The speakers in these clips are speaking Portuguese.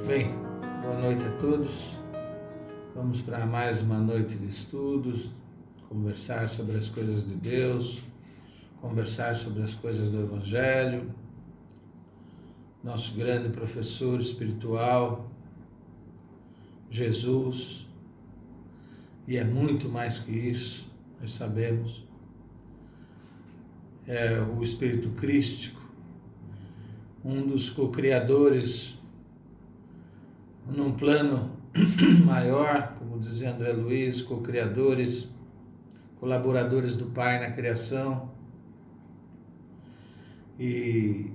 Bem, boa noite a todos. Vamos para mais uma noite de estudos, conversar sobre as coisas de Deus, conversar sobre as coisas do Evangelho. Nosso grande professor espiritual, Jesus, e é muito mais que isso, nós sabemos. É o Espírito Crístico, um dos co-criadores num plano maior, como dizia André Luiz, co-criadores, colaboradores do Pai na criação. E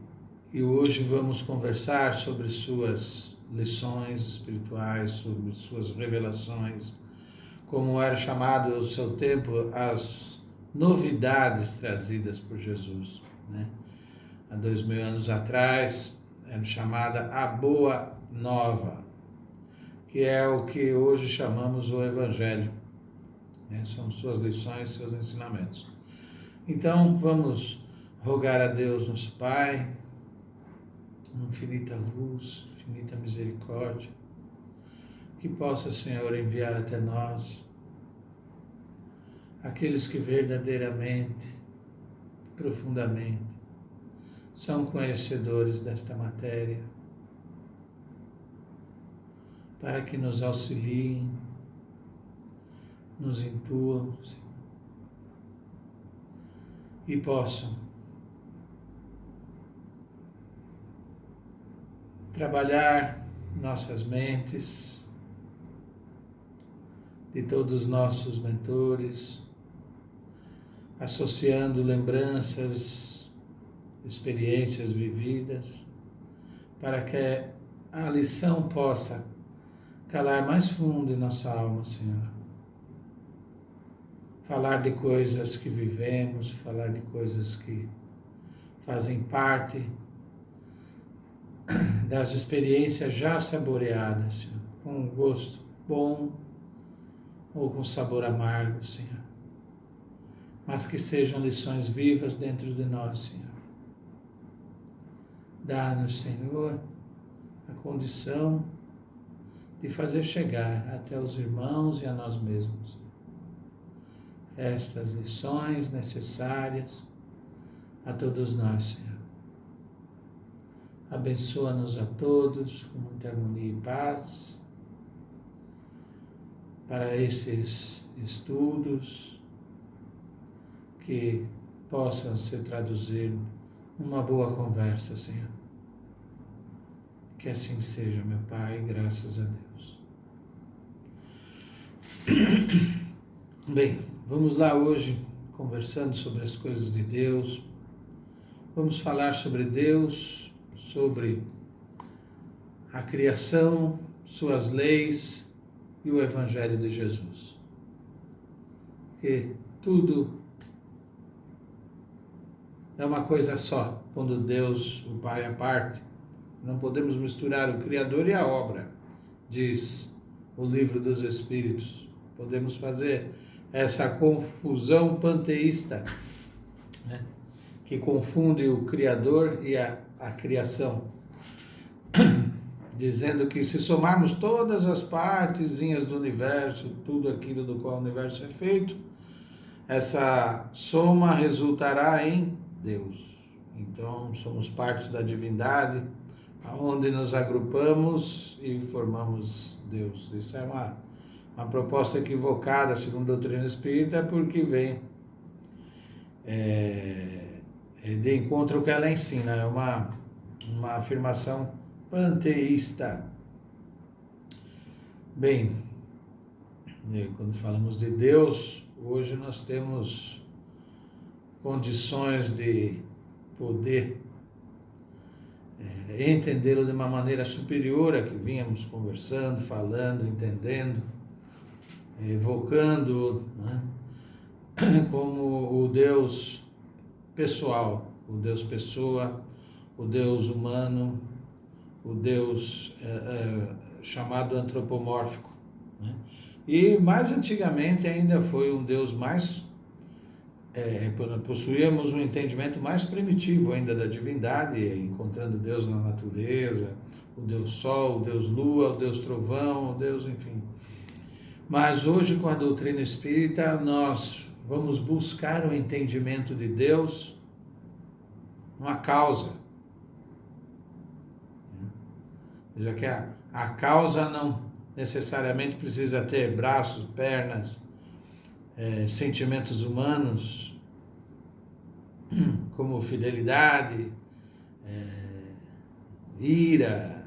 hoje vamos conversar sobre suas lições espirituais, sobre suas revelações, como era chamado ao seu tempo as novidades trazidas por Jesus, né? Há 2000 anos atrás era chamada a Boa Nova, que é o que hoje chamamos o Evangelho, né? São suas lições, seus ensinamentos. Então vamos rogar a Deus nosso Pai, infinita luz, infinita misericórdia, que possa, Senhor, enviar até nós aqueles que verdadeiramente, profundamente, são conhecedores desta matéria, para que nos auxiliem, nos intuam e possam trabalhar nossas mentes, de todos os nossos mentores, associando lembranças, experiências vividas, para que a lição possa calar mais fundo em nossa alma, Senhor. Falar de coisas que vivemos, falar de coisas que fazem parte das experiências já saboreadas, Senhor, com um gosto bom ou com sabor amargo, Senhor, mas que sejam lições vivas dentro de nós, Senhor. Dá-nos, Senhor, a condição de fazer chegar até os irmãos e a nós mesmos estas lições necessárias a todos nós, Senhor. Abençoa-nos a todos com muita harmonia e paz para esses estudos que possam se traduzir numa boa conversa, Senhor. Que assim seja, meu Pai, graças a Deus. Bem, vamos lá hoje conversando sobre as coisas de Deus. Vamos falar sobre Deus, sobre a criação, suas leis e o Evangelho de Jesus. Que tudo é uma coisa só, quando Deus, o Pai, é parte. Não podemos misturar o Criador e a obra, diz o Livro dos Espíritos. Podemos fazer essa confusão panteísta, né, que confunde o Criador e a criação, dizendo que se somarmos todas as partezinhas do universo, tudo aquilo do qual o universo é feito, essa soma resultará em Deus. Então, somos partes da divindade, onde nos agrupamos e formamos Deus. Isso é uma proposta equivocada, segundo a doutrina espírita, porque vem de encontro ao que ela ensina. É uma afirmação panteísta. Bem, quando falamos de Deus, hoje nós temos condições de poder entendê-lo de uma maneira superior a que vínhamos conversando, falando, entendendo, evocando, né, como o Deus pessoal, o Deus pessoa, o Deus humano, o Deus chamado antropomórfico, né? E mais antigamente ainda foi um Deus mais possuíamos um entendimento mais primitivo ainda da divindade, encontrando Deus na natureza, o Deus Sol, o Deus Lua, o Deus Trovão, o Deus, enfim. Mas hoje, com a doutrina espírita, nós vamos buscar o entendimento de Deus numa causa. Veja que a causa não necessariamente precisa ter braços, pernas, sentimentos humanos, como fidelidade, ira,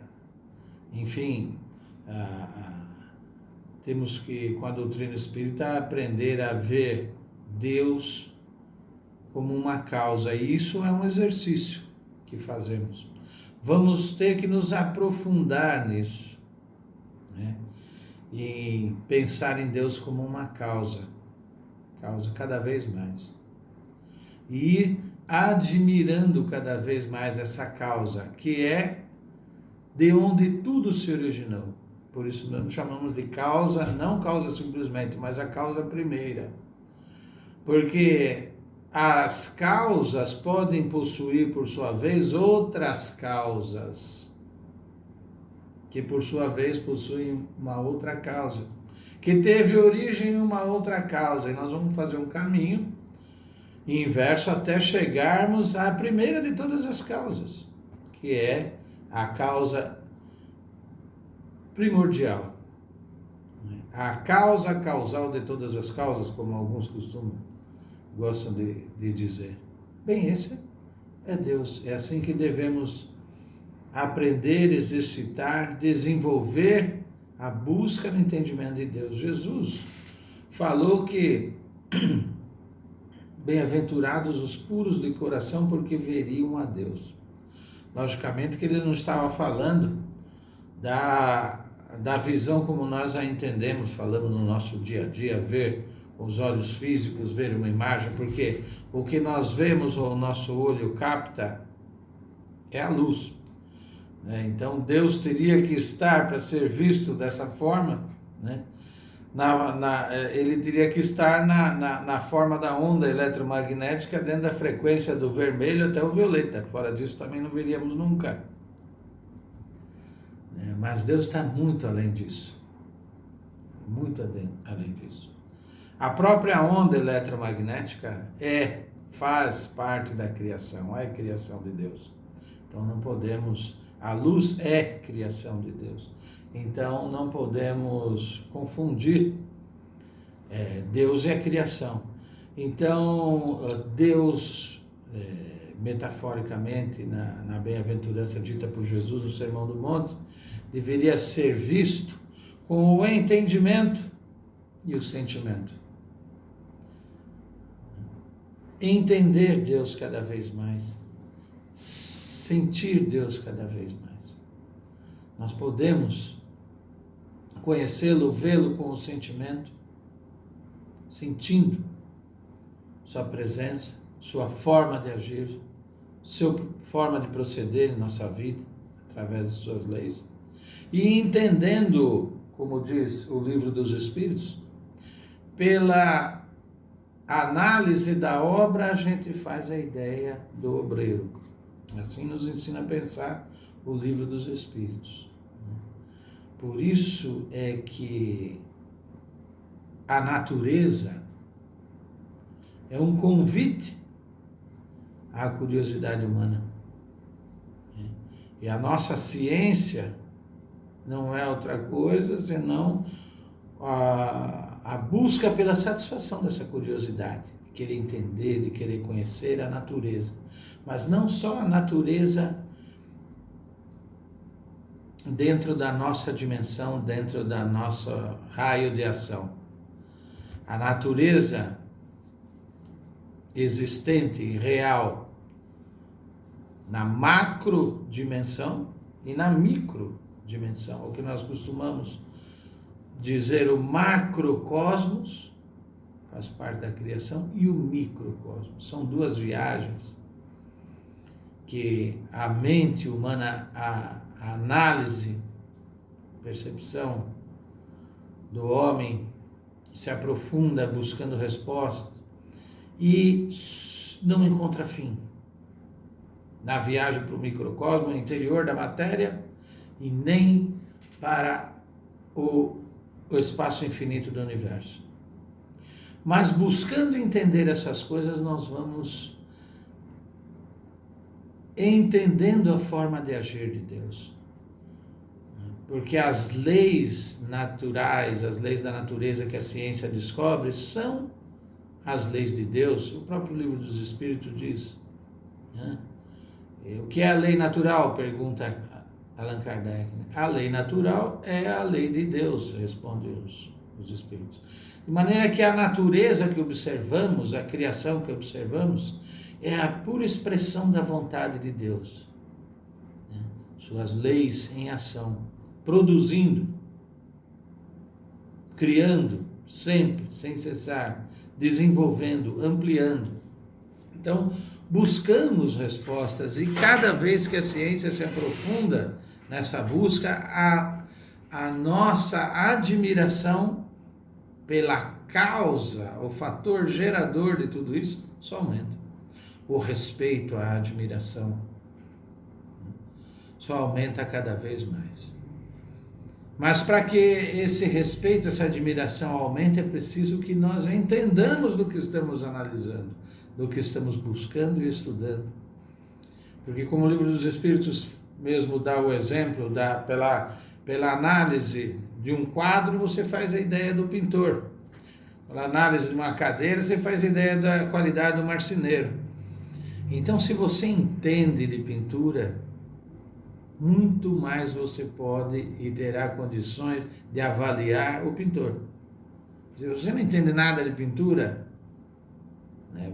enfim. Temos que, com a doutrina espírita, aprender a ver Deus como uma causa. E isso é um exercício que fazemos. Vamos ter que nos aprofundar nisso, né? E pensar em Deus como uma causa cada vez mais. E ir admirando cada vez mais essa causa, que é de onde tudo se originou. Por isso nós chamamos de causa, não causa simplesmente, mas a causa primeira. Porque as causas podem possuir, por sua vez, outras causas, que por sua vez possuem uma outra causa, que teve origem em uma outra causa. E nós vamos fazer um caminho inverso até chegarmos à primeira de todas as causas, que é a causa primordial. A causa causal de todas as causas, como alguns gostam de dizer. Bem, esse é Deus. É assim que devemos aprender, exercitar, desenvolver a busca no entendimento de Deus. Jesus falou que bem-aventurados os puros de coração, porque veriam a Deus. Logicamente que ele não estava falando da visão como nós a entendemos, falando no nosso dia a dia, ver com os olhos físicos, ver uma imagem, porque o que nós vemos, o nosso olho capta, é a luz. Então Deus teria que estar, para ser visto dessa forma, né? Ele teria que estar na forma da onda eletromagnética, dentro da frequência do vermelho até o violeta. Fora disso também não veríamos nunca. Mas Deus está muito além disso. Muito além disso. A própria onda eletromagnética faz parte da criação, é criação de Deus. Então não podemos... A luz é criação de Deus. Então não podemos confundir Deus e a criação. Então Deus, metaforicamente, na bem-aventurança dita por Jesus no Sermão do Monte, deveria ser visto com o entendimento e o sentimento. Entender Deus cada vez mais, sentir Deus cada vez mais. Nós podemos conhecê-lo, vê-lo com o sentimento, sentindo sua presença, sua forma de agir, sua forma de proceder em nossa vida, através de suas leis, e entendendo, como diz o Livro dos Espíritos, pela análise da obra a gente faz a ideia do obreiro. Assim nos ensina a pensar o Livro dos Espíritos. Por isso é que a natureza é um convite à curiosidade humana. E a nossa ciência não é outra coisa senão a busca pela satisfação dessa curiosidade, de querer entender, de querer conhecer a natureza. Mas não só a natureza dentro da nossa dimensão, dentro da nosso raio de ação. A natureza existente, real, na macro dimensão e na micro dimensão, o que nós costumamos dizer, o macrocosmos faz parte da criação e o microcosmos. São duas viagens que a mente humana, a análise, percepção do homem se aprofunda buscando respostas e não encontra fim. Na viagem para o microcosmo, no interior da matéria, e nem para o espaço infinito do universo. Mas buscando entender essas coisas, nós vamos entendendo a forma de agir de Deus. Porque as leis naturais, as leis da natureza que a ciência descobre, são as leis de Deus. O próprio Livro dos Espíritos diz. O que é a lei natural? Pergunta Allan Kardec. A lei natural é a lei de Deus, respondem os Espíritos. De maneira que a natureza que observamos, a criação que observamos, é a pura expressão da vontade de Deus. Suas leis em ação, produzindo, criando, sempre, sem cessar, desenvolvendo, ampliando. Então, buscamos respostas e cada vez que a ciência se aprofunda nessa busca, a nossa admiração pela causa, o fator gerador de tudo isso, só aumenta. O respeito, a admiração, só aumenta cada vez mais. Mas para que esse respeito, essa admiração aumente, é preciso que nós entendamos do que estamos analisando, do que estamos buscando e estudando. Porque como o Livro dos Espíritos mesmo dá o exemplo, pela análise de um quadro, você faz a ideia do pintor. Pela análise de uma cadeira, você faz a ideia da qualidade do marceneiro. Então, se você entende de pintura, muito mais você pode e terá condições de avaliar o pintor. Se você não entende nada de pintura,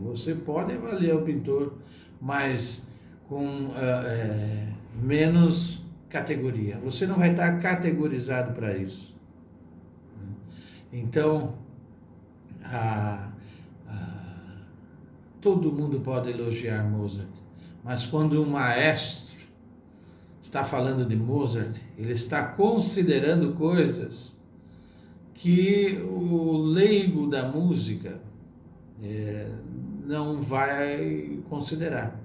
você pode avaliar o pintor, mas com menos categoria. Você não vai estar categorizado para isso. Então, todo mundo pode elogiar Mozart, mas quando um maestro está falando de Mozart, ele está considerando coisas que o leigo da música não vai considerar.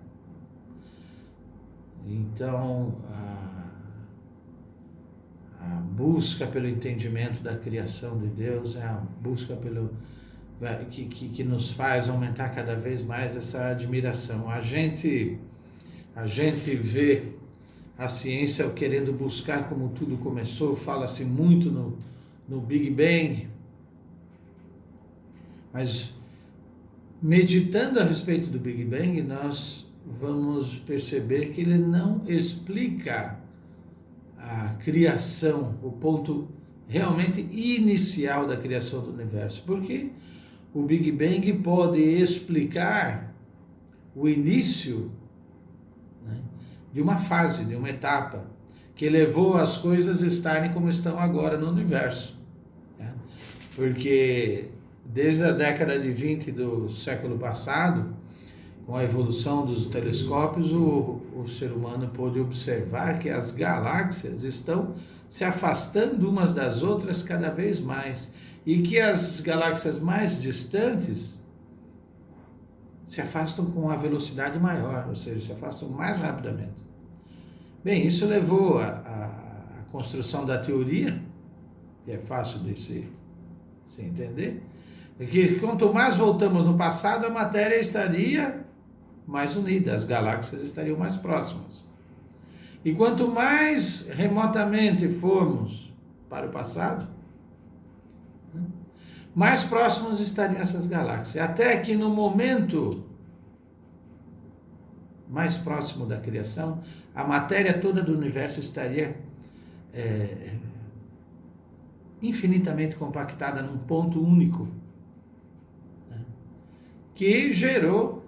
Então, a busca pelo entendimento da criação de Deus é a busca que nos faz aumentar cada vez mais essa admiração. A gente vê a ciência querendo buscar como tudo começou, fala-se muito no Big Bang, mas meditando a respeito do Big Bang, nós vamos perceber que ele não explica a criação, o ponto realmente inicial da criação do universo, porque o Big Bang pode explicar o início de uma fase, de uma etapa, que levou as coisas a estarem como estão agora no universo. Porque desde a década de 20 do século passado, com a evolução dos telescópios, o ser humano pôde observar que as galáxias estão se afastando umas das outras cada vez mais, e que as galáxias mais distantes se afastam com uma velocidade maior, ou seja, se afastam mais rapidamente. Bem, isso levou à construção da teoria, que é fácil de se entender, porque quanto mais voltamos no passado, a matéria estaria mais unida, as galáxias estariam mais próximas. E quanto mais remotamente formos para o passado, mais próximos estariam essas galáxias. Até que no momento mais próximo da criação, a matéria toda do universo estaria infinitamente compactada num ponto único, que gerou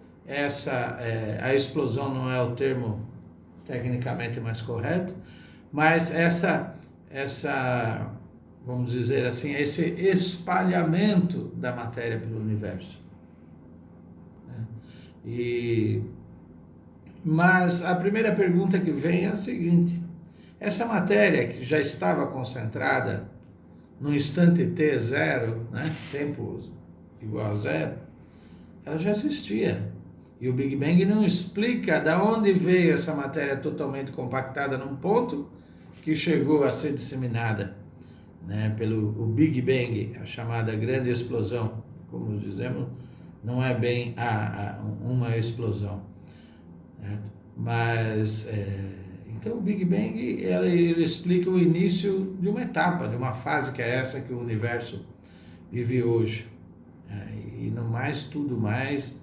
a explosão, não é o termo tecnicamente mais correto, mas essa vamos dizer assim, esse espalhamento da matéria pelo universo. Mas a primeira pergunta que vem é a seguinte: essa matéria que já estava concentrada no instante t0, tempo igual a zero, ela já existia. E o Big Bang não explica de onde veio essa matéria totalmente compactada num ponto que chegou a ser disseminada, né, pelo o Big Bang, a chamada grande explosão. Como dizemos, não é bem uma explosão, né? Mas, então o Big Bang ele explica o início de uma etapa, de uma fase que é essa que o universo vive hoje. E no mais, tudo mais,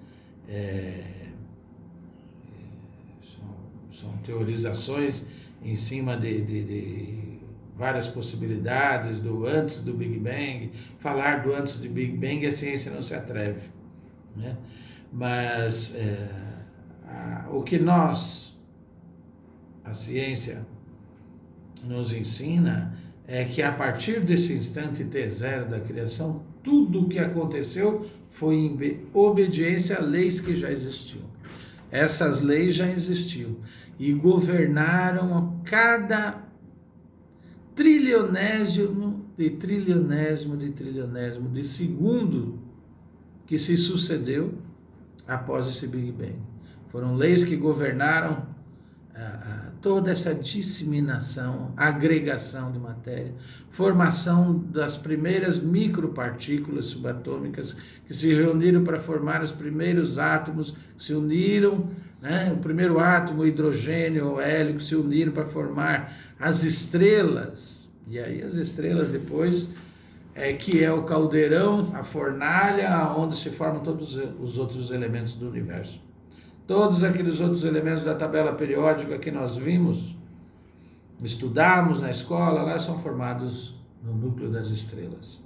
são teorizações em cima de várias possibilidades do antes do Big Bang. Falar do antes do Big Bang a ciência não se atreve, né? Mas o que a ciência nos ensina é que a partir desse instante T0 da criação, tudo o que aconteceu foi em obediência a leis que já existiam. Essas leis já existiam e governaram cada trilionésimo de segundo que se sucedeu após esse Big Bang. Foram leis que governaram toda essa disseminação, agregação de matéria, formação das primeiras micropartículas subatômicas que se reuniram para formar os primeiros átomos, se uniram, né? O primeiro átomo, o hidrogênio, o hélio, que se uniram para formar as estrelas. E aí as estrelas depois, que é o caldeirão, a fornalha, onde se formam todos os outros elementos do universo. Todos aqueles outros elementos da tabela periódica que nós vimos, estudamos na escola, lá são formados no núcleo das estrelas,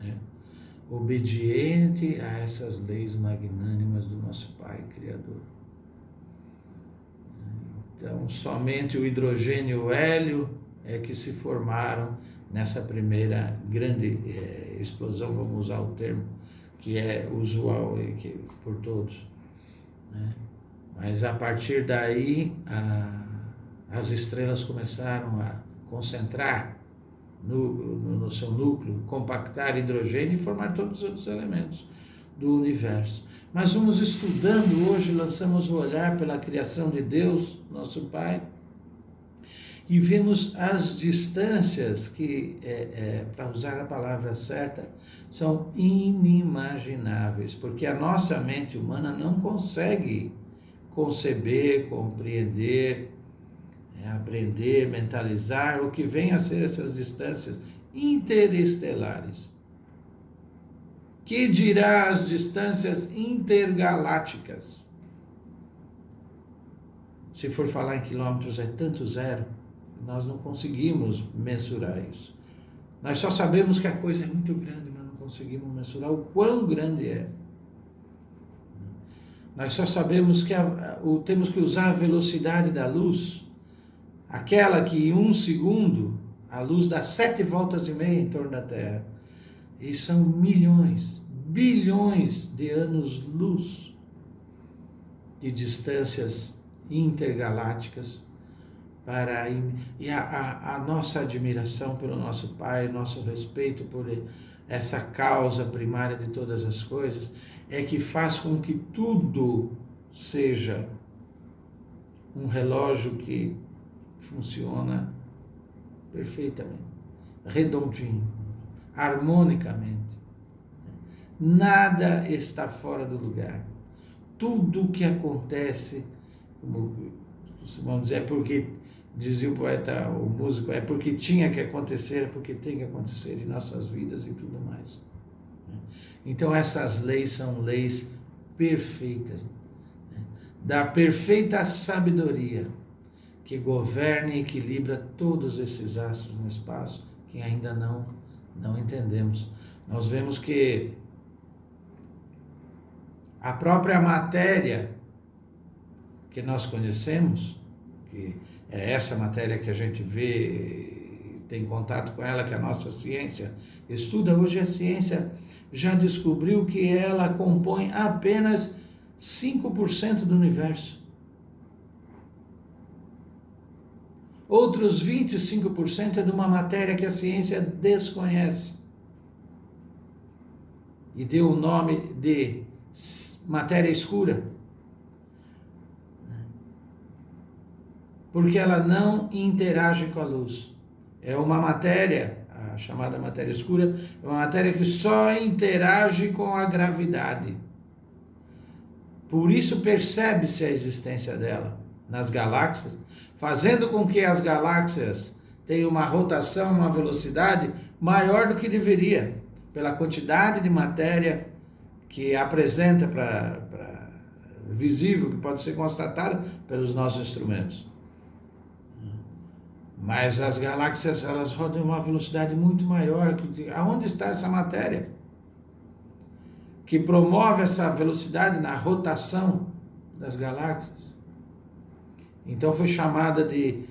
né? Obediente a essas leis magnânimas do nosso Pai Criador. Então, somente o hidrogênio e o hélio é que se formaram nessa primeira grande explosão, vamos usar o termo que é usual por todos, né? Mas a partir daí as estrelas começaram a concentrar no seu núcleo, compactar hidrogênio e formar todos os outros elementos do universo. Mas vamos estudando hoje, lançamos o olhar pela criação de Deus, nosso Pai, e vemos as distâncias que, para usar a palavra certa, são inimagináveis, porque a nossa mente humana não consegue conceber, compreender, aprender, mentalizar o que vem a ser essas distâncias interestelares. Que dirá as distâncias intergalácticas? Se for falar em quilômetros, é tanto zero, nós não conseguimos mensurar isso. Nós só sabemos que a coisa é muito grande, mas não conseguimos mensurar o quão grande é. Nós só sabemos que temos que usar a velocidade da luz, aquela que em 1 segundo a luz dá 7 voltas e meia em torno da Terra. E são milhões, bilhões de anos-luz de distâncias intergalácticas e a nossa admiração pelo nosso Pai, nosso respeito por essa causa primária de todas as coisas, é que faz com que tudo seja um relógio que funciona perfeitamente, redondinho, harmonicamente. Nada está fora do lugar. Tudo o que acontece, como vamos dizer, é porque, dizia o poeta, o músico, é porque tinha que acontecer, é porque tem que acontecer em nossas vidas e tudo mais. Então essas leis são leis perfeitas, da perfeita sabedoria que governa e equilibra todos esses astros no espaço que ainda não entendemos. Nós vemos que a própria matéria que nós conhecemos, que é essa matéria que a gente vê, tem contato com ela, que a nossa ciência estuda, hoje a ciência já descobriu que ela compõe apenas 5% do universo. Outros 25% é de uma matéria que a ciência desconhece. E deu o nome de matéria escura. porque ela não interage com a luz. É uma matéria, a chamada matéria escura, é uma matéria que só interage com a gravidade. Por isso percebe-se a existência dela nas galáxias, fazendo com que as galáxias tenham uma rotação, uma velocidade maior do que deveria, pela quantidade de matéria que apresenta para visível, que pode ser constatada pelos nossos instrumentos. Mas as galáxias, elas rodam em uma velocidade muito maior. Aonde está essa matéria que promove essa velocidade na rotação das galáxias? Então foi chamada de,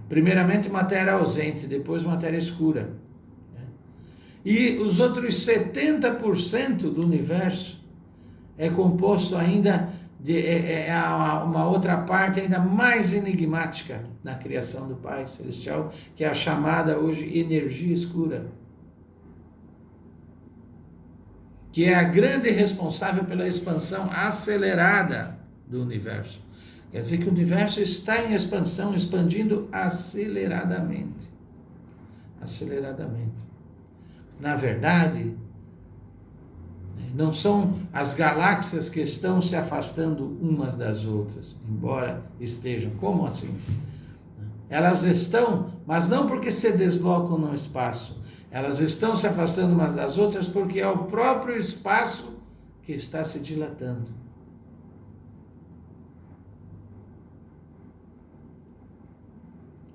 primeiramente, matéria ausente, depois matéria escura. E os outros 70% do universo é composto ainda de uma outra parte ainda mais enigmática na criação do Pai Celestial, que é a chamada hoje energia escura, que é a grande responsável pela expansão acelerada do universo. Quer dizer que o universo está em expansão, expandindo aceleradamente. Aceleradamente. Na verdade, não são as galáxias que estão se afastando umas das outras, embora estejam. Como assim? Elas estão, mas não porque se deslocam no espaço. Elas estão se afastando umas das outras porque é o próprio espaço que está se dilatando.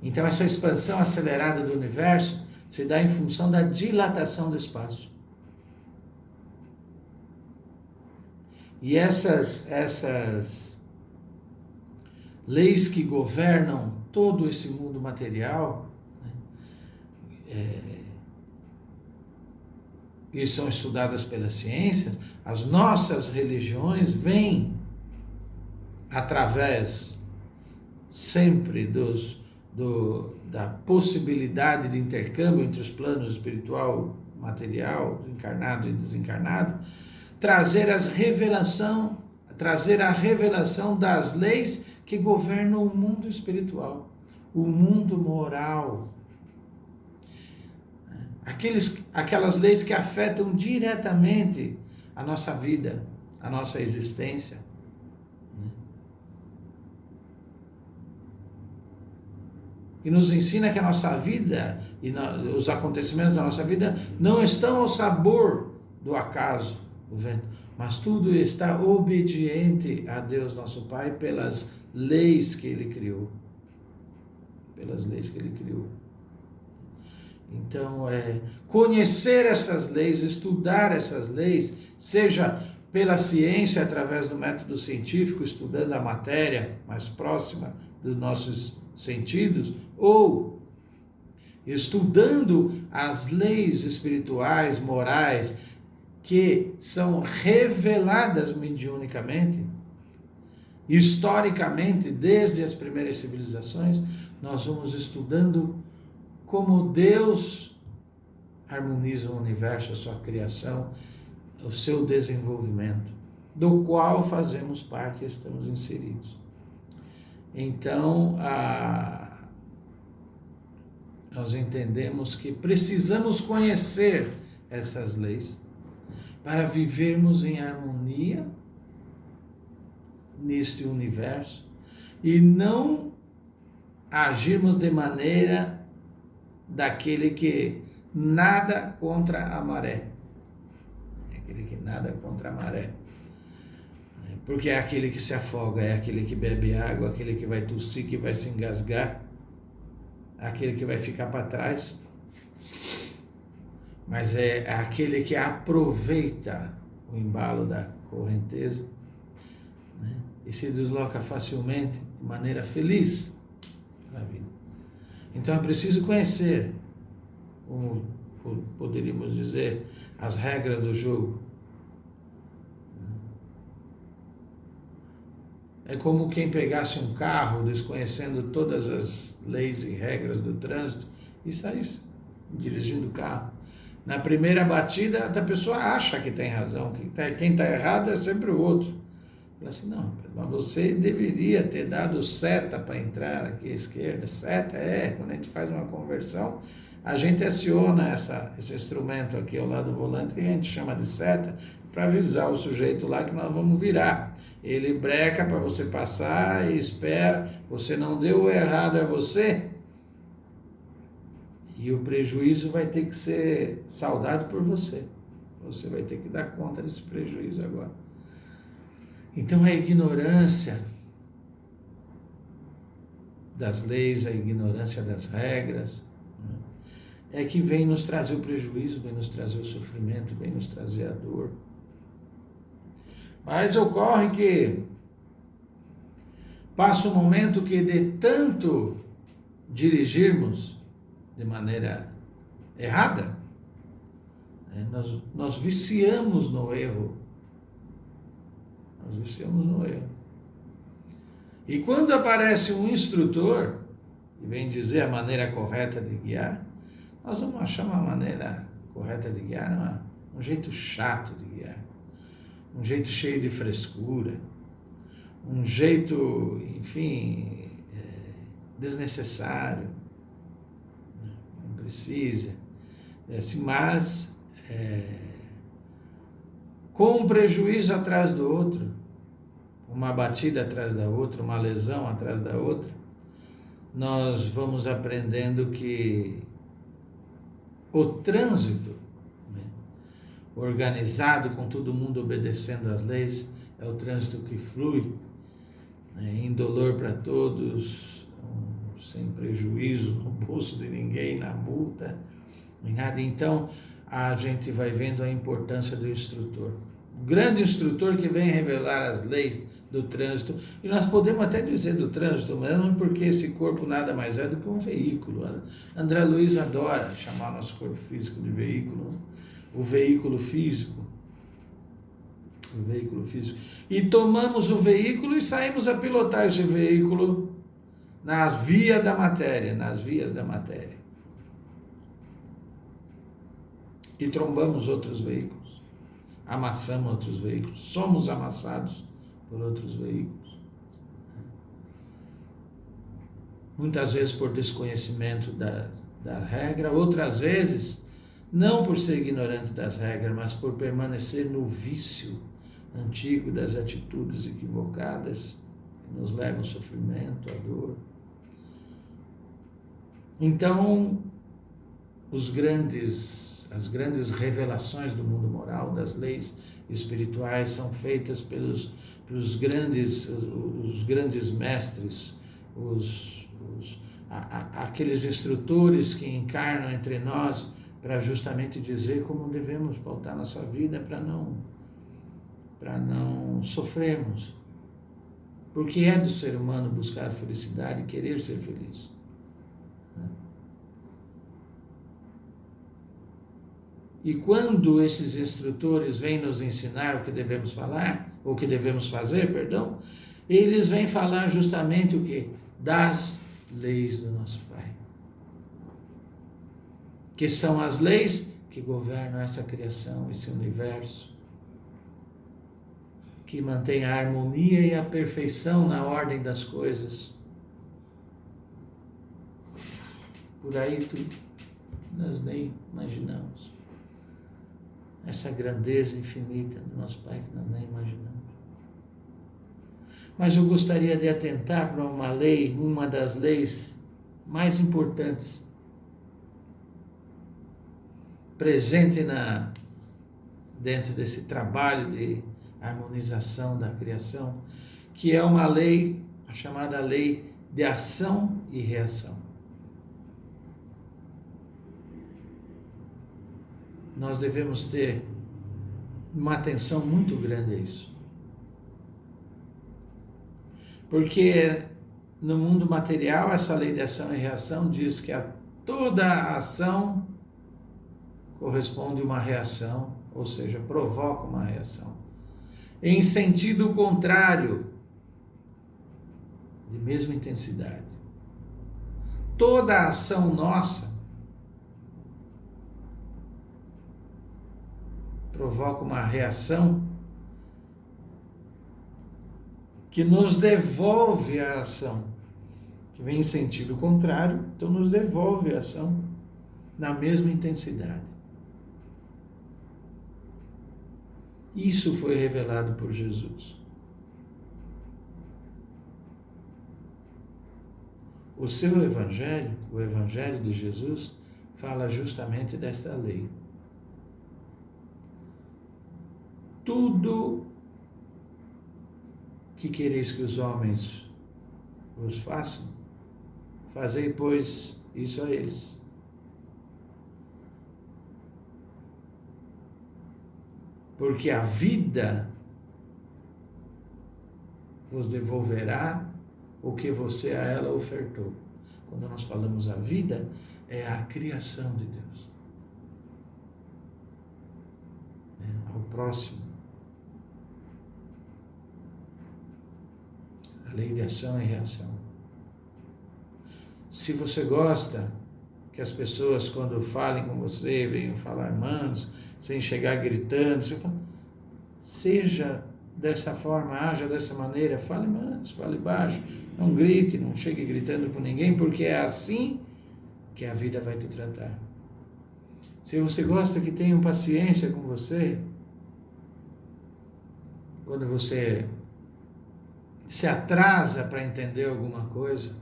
Então, essa expansão acelerada do universo se dá em função da dilatação do espaço. E essas leis que governam todo esse mundo material, e são estudadas pelas ciências, as nossas religiões vêm através sempre da possibilidade de intercâmbio entre os planos espiritual, material, encarnado e desencarnado, trazer a revelação das leis que governam o mundo espiritual, o mundo moral. Aquelas leis que afetam diretamente a nossa vida, a nossa existência. E nos ensina que a nossa vida e os acontecimentos da nossa vida não estão ao sabor do acaso, do vento, mas tudo está obediente a Deus nosso Pai pelas leis que Ele criou. Pelas leis que Ele criou. Então, conhecer essas leis, estudar essas leis, seja pela ciência, através do método científico, estudando a matéria mais próxima dos nossos sentidos, ou estudando as leis espirituais, morais, que são reveladas mediunicamente, historicamente, desde as primeiras civilizações, nós vamos estudando como Deus harmoniza o universo, a sua criação, o seu desenvolvimento, do qual fazemos parte e estamos inseridos. Então, nós entendemos que precisamos conhecer essas leis para vivermos em harmonia neste universo e não agirmos de maneira daquele que nada contra a maré. Aquele que nada contra a maré. Porque é aquele que se afoga, é aquele que bebe água, aquele que vai tossir, que vai se engasgar, aquele que vai ficar para trás. Mas é aquele que aproveita o embalo da correnteza, né, e se desloca facilmente, de maneira feliz na vida. Então é preciso conhecer, como poderíamos dizer, as regras do jogo. É como quem pegasse um carro, desconhecendo todas as leis e regras do trânsito, e saísse dirigindo o carro. Na primeira batida, a pessoa acha que tem razão, que quem está errado é sempre o outro. Fala assim, não, mas você deveria ter dado seta para entrar aqui à esquerda. Seta quando a gente faz uma conversão, a gente aciona esse instrumento aqui ao lado do volante, que a gente chama de seta, para avisar o sujeito lá que nós vamos virar. Ele breca para você passar e espera, você não deu o errado a você, e o prejuízo vai ter que ser saldado por você. Você vai ter que dar conta desse prejuízo agora. Então a ignorância das leis, a ignorância das regras, é que vem nos trazer o prejuízo, vem nos trazer o sofrimento, vem nos trazer a dor. Mas ocorre que passa um momento que de tanto dirigirmos de maneira errada, nós viciamos no erro. Nós viciamos no erro. E quando aparece um instrutor e vem dizer a maneira correta de guiar, nós vamos achar uma maneira correta de guiar, um jeito chato de guiar, um jeito cheio de frescura, um jeito, enfim, desnecessário, não precisa, mas com um prejuízo atrás do outro, uma batida atrás da outra, uma lesão atrás da outra, nós vamos aprendendo que o trânsito, organizado, com todo mundo obedecendo às leis, é o trânsito que flui, indolor para todos, sem prejuízo no bolso de ninguém, na multa, em nada. Então, a gente vai vendo a importância do instrutor. O grande instrutor que vem revelar as leis do trânsito, e nós podemos até dizer do trânsito, mesmo porque esse corpo nada mais é do que um veículo. André Luiz adora chamar nosso corpo físico de veículo, o veículo físico. O veículo físico. E tomamos o veículo e saímos a pilotar esse veículo nas vias da matéria, E trombamos outros veículos, amassamos outros veículos, somos amassados por outros veículos. Muitas vezes por desconhecimento da regra, outras vezes não por ser ignorante das regras, mas por permanecer no vício antigo das atitudes equivocadas que nos levam ao sofrimento, à dor. Então, as grandes revelações do mundo moral, das leis espirituais, são feitas pelos os grandes mestres, aqueles instrutores que encarnam entre nós para justamente dizer como devemos pautar nossa vida para não sofrermos. Porque é do ser humano buscar a felicidade e querer ser feliz. E quando esses instrutores vêm nos ensinar o que devemos falar, ou o que devemos fazer, perdão, eles vêm falar justamente o quê? Das leis do nosso Pai. Que são as leis que governam essa criação, esse universo, que mantém a harmonia e a perfeição na ordem das coisas. Por aí tudo, nós nem imaginamos. Essa grandeza infinita do nosso Pai que nós nem imaginamos. Mas eu gostaria de atentar para uma lei, uma das leis mais importantes, presente dentro desse trabalho de harmonização da criação, que é uma lei, a chamada lei de ação e reação. Nós devemos ter uma atenção muito grande a isso. Porque no mundo material, essa lei de ação e reação diz que a toda ação corresponde uma reação, ou seja, provoca uma reação. Em sentido contrário, de mesma intensidade. Toda ação nossa provoca uma reação que nos devolve a ação, que vem em sentido contrário, então nos devolve a ação na mesma intensidade. Isso foi revelado por Jesus. O seu evangelho, o evangelho de Jesus, fala justamente desta lei. Tudo que quereis que os homens vos façam, fazei, pois, isso a eles. Porque a vida vos devolverá o que você a ela ofertou. Quando nós falamos a vida, é a criação de Deus. Ao próximo. A lei de ação e reação. Se você gosta que as pessoas, quando falem com você, venham falar manso, sem chegar gritando, você fala, seja dessa forma, haja dessa maneira, fale manso, fale baixo, não grite, não chegue gritando com ninguém, porque é assim que a vida vai te tratar. Se você gosta que tenham paciência com você, quando você se atrasa para entender alguma coisa,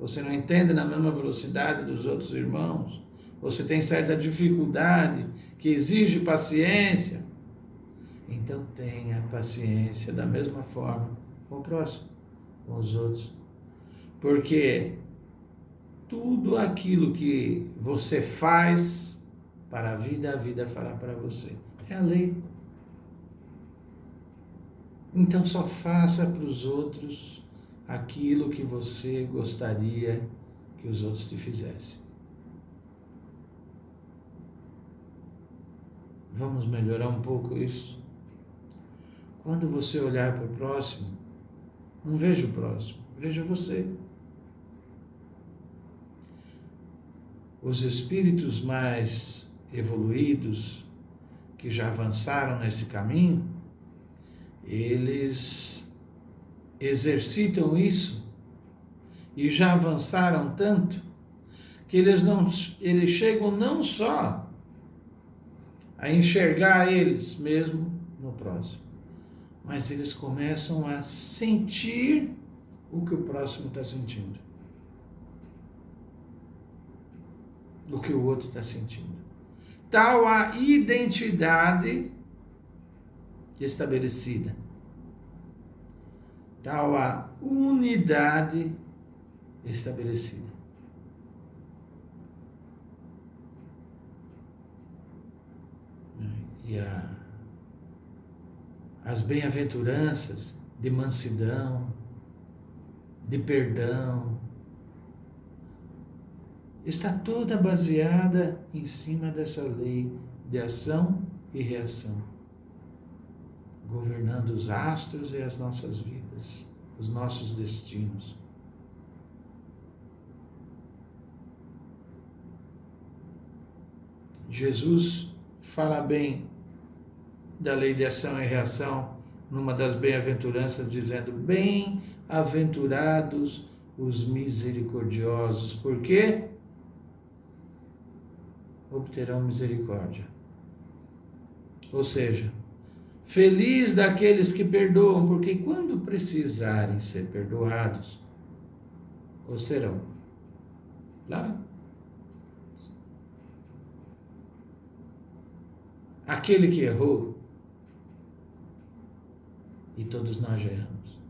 você não entende na mesma velocidade dos outros irmãos, você tem certa dificuldade que exige paciência, então tenha paciência da mesma forma com o próximo, com os outros. Porque tudo aquilo que você faz para a vida fará para você. É a lei. Então só faça para os outros aquilo que você gostaria que os outros te fizessem. Vamos melhorar um pouco isso? Quando você olhar para o próximo, não veja o próximo, veja você. Os espíritos mais evoluídos, que já avançaram nesse caminho, eles exercitam isso e já avançaram tanto que eles chegam não só a enxergar eles mesmo no próximo, mas eles começam a sentir o que o próximo está sentindo, o que o outro está sentindo. Tal a identidade estabelecida, tal a unidade estabelecida. E as bem-aventuranças de mansidão, de perdão, está toda baseada em cima dessa lei de ação e reação, governando os astros e as nossas vidas, os nossos destinos. Jesus fala bem da lei de ação e reação numa das bem-aventuranças, dizendo: bem-aventurados os misericordiosos, porque obterão misericórdia. Ou seja, feliz daqueles que perdoam, porque quando precisarem ser perdoados, ou serão. Lá. Aquele que errou, e todos nós já erramos.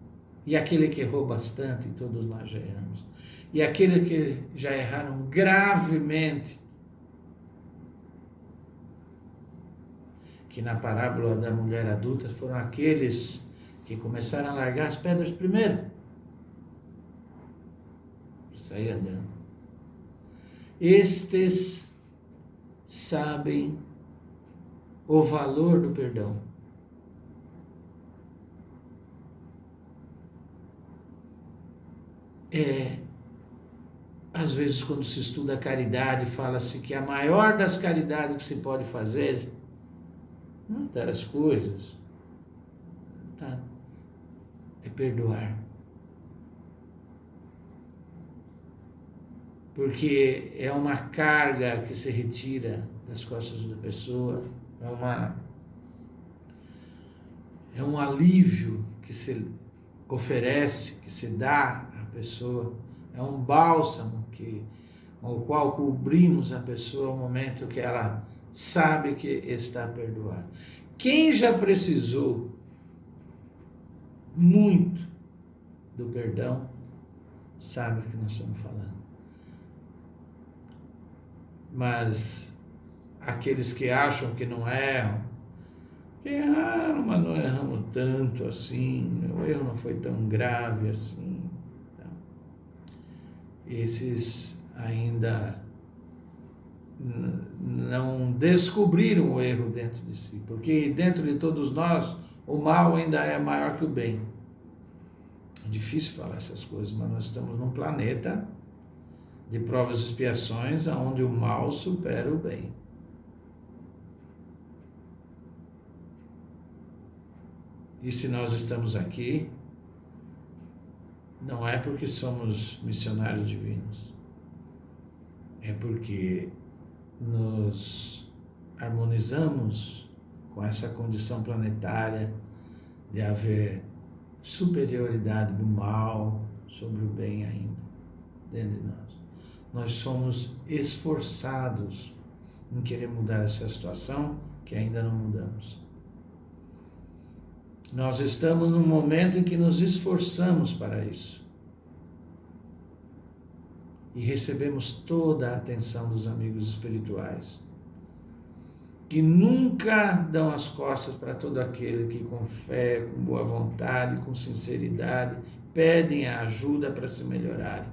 E aquele que errou bastante, e todos nós já erramos. E aqueles que já erraram gravemente, que na parábola da mulher adulta foram aqueles que começaram a largar as pedras primeiro, para sair andando. Estes sabem o valor do perdão. Às vezes, quando se estuda a caridade, fala-se que a maior das caridades que se pode fazer não é dar as coisas, tá? é perdoar. Porque é uma carga que se retira das costas da pessoa, é um alívio que se oferece, que se dá à pessoa, é um bálsamo com o qual cobrimos a pessoa no momento que ela sabe que está perdoada. Quem já precisou muito do perdão, sabe o que nós estamos falando. Mas aqueles que acham que não erram, que erraram, mas não erramos tanto assim, meu erro não foi tão grave assim. Então, esses ainda não descobriram o erro dentro de si, porque dentro de todos nós o mal ainda é maior que o bem. É difícil falar essas coisas, mas nós estamos num planeta de provas e expiações onde o mal supera o bem. E se nós estamos aqui, não é porque somos missionários divinos, é porque nos harmonizamos com essa condição planetária de haver superioridade do mal sobre o bem ainda dentro de nós. Nós somos esforçados em querer mudar essa situação que ainda não mudamos. Nós estamos num momento em que nos esforçamos para isso. E recebemos toda a atenção dos amigos espirituais, que nunca dão as costas para todo aquele que com fé, com boa vontade, com sinceridade, pedem a ajuda para se melhorarem.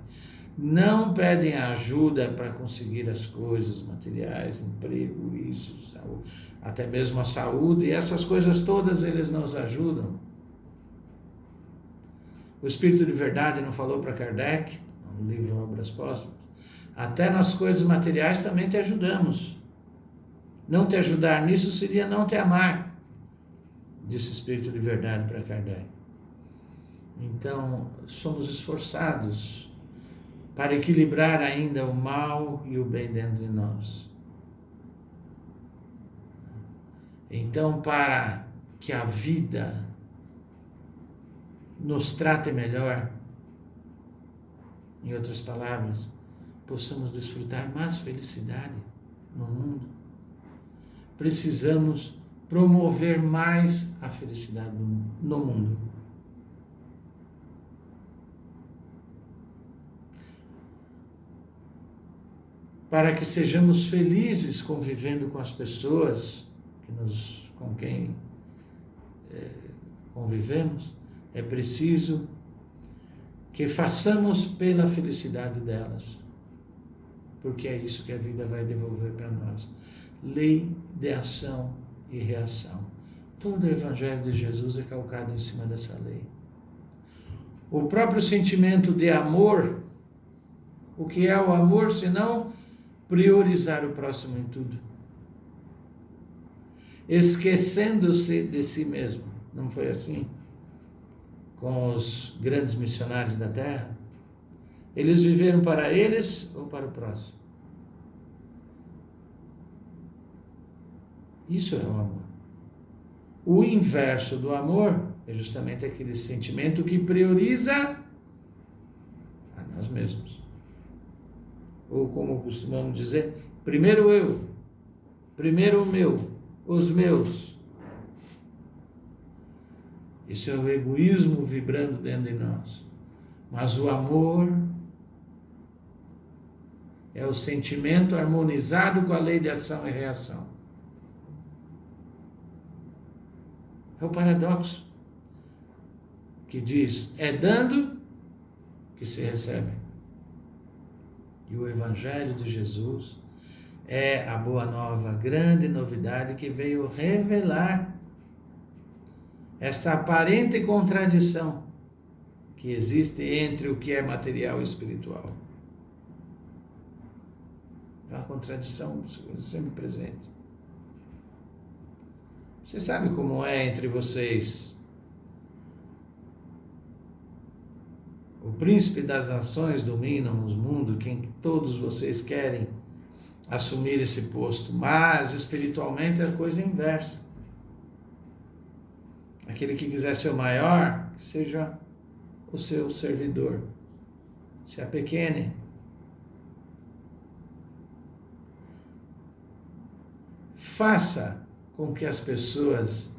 Não pedem a ajuda para conseguir as coisas materiais, emprego, isso, saúde, até mesmo a saúde, e essas coisas todas eles nos ajudam. O Espírito de Verdade não falou para Kardec, no livro Obras Póstumas, até nas coisas materiais também te ajudamos. Não te ajudar nisso seria não te amar, disse o Espírito de Verdade para Kardec. Então, somos esforçados para equilibrar ainda o mal e o bem dentro de nós. Então, para que a vida nos trate melhor, em outras palavras, possamos desfrutar mais felicidade no mundo, precisamos promover mais a felicidade no mundo. Para que sejamos felizes convivendo com as pessoas com quem convivemos, é preciso que façamos pela felicidade delas, porque é isso que a vida vai devolver para nós. Lei de ação e reação. Todo o Evangelho de Jesus é calcado em cima dessa lei. O próprio sentimento de amor, o que é o amor senão priorizar o próximo em tudo, esquecendo-se de si mesmo. Não foi assim com os grandes missionários da Terra? Eles viveram para eles ou para o próximo? Isso é o amor. O inverso do amor é justamente aquele sentimento que prioriza a nós mesmos. Ou como costumamos dizer, primeiro eu, primeiro o meu, os meus. Esse é o egoísmo vibrando dentro de nós. Mas o amor é o sentimento harmonizado com a lei de ação e reação. É o paradoxo que diz, é dando que se recebe. E o Evangelho de Jesus é a boa nova, a grande novidade que veio revelar esta aparente contradição que existe entre o que é material e espiritual. É uma contradição sempre presente. Você sabe como é entre vocês príncipe das nações dominam os mundos, quem todos vocês querem assumir esse posto, mas espiritualmente é a coisa inversa. Aquele que quiser ser o maior, que seja o seu servidor, se apequene. Faça com que as pessoas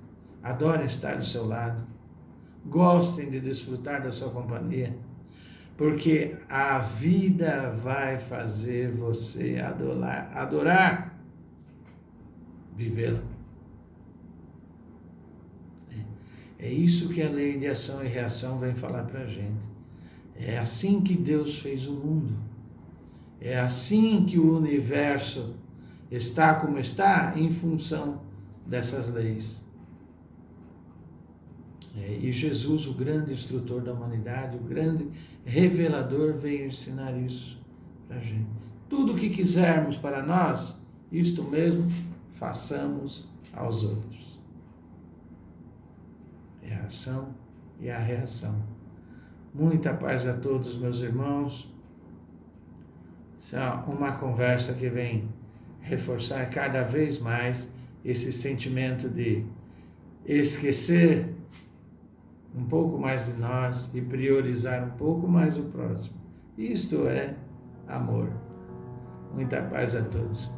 adorem estar do seu lado, gostem de desfrutar da sua companhia, porque a vida vai fazer você adorar vivê-la. É isso que a lei de ação e reação vem falar para a gente. É assim que Deus fez o mundo. É assim que o universo está como está em função dessas leis. E Jesus, o grande instrutor da humanidade, o grande revelador, veio ensinar isso para a gente. Tudo o que quisermos para nós, isto mesmo, façamos aos outros. É a ação e a reação. Muita paz a todos, meus irmãos. Isso é uma conversa que vem reforçar cada vez mais esse sentimento de esquecer um pouco mais de nós e priorizar um pouco mais o próximo. Isto é amor. Muita paz a todos.